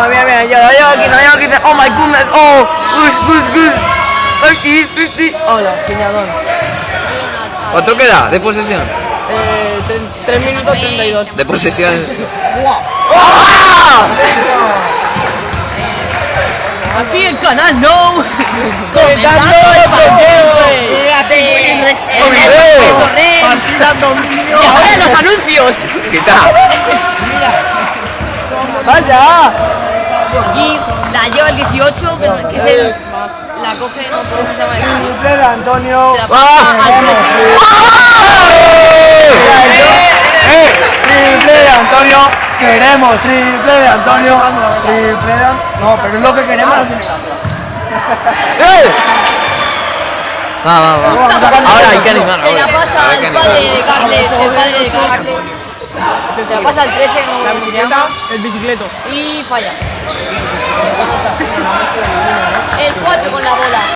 Mira, mira, yo aquí, oh my goodness, oh, good. 50. Hola, piñadón. ¿Cuánto queda de posesión? 3 minutos 32. De posesión. Aquí el canal no. Comenzando otro gameplay. Y ahora los anuncios. Quita. Vaya. Y la lleva el 18, que es el. La coge, no, ¿cómo se llama eso? Triple de Antonio. Se la pasa al Triple de Antonio. Queremos triple de Antonio. No, pero es lo que queremos. Va. Ahora hay que animar. Se la pasa al padre de Carles, Se la pasa al 13, no sé cómo se llama. El bicicleto. Y falla. El 4 con la bola.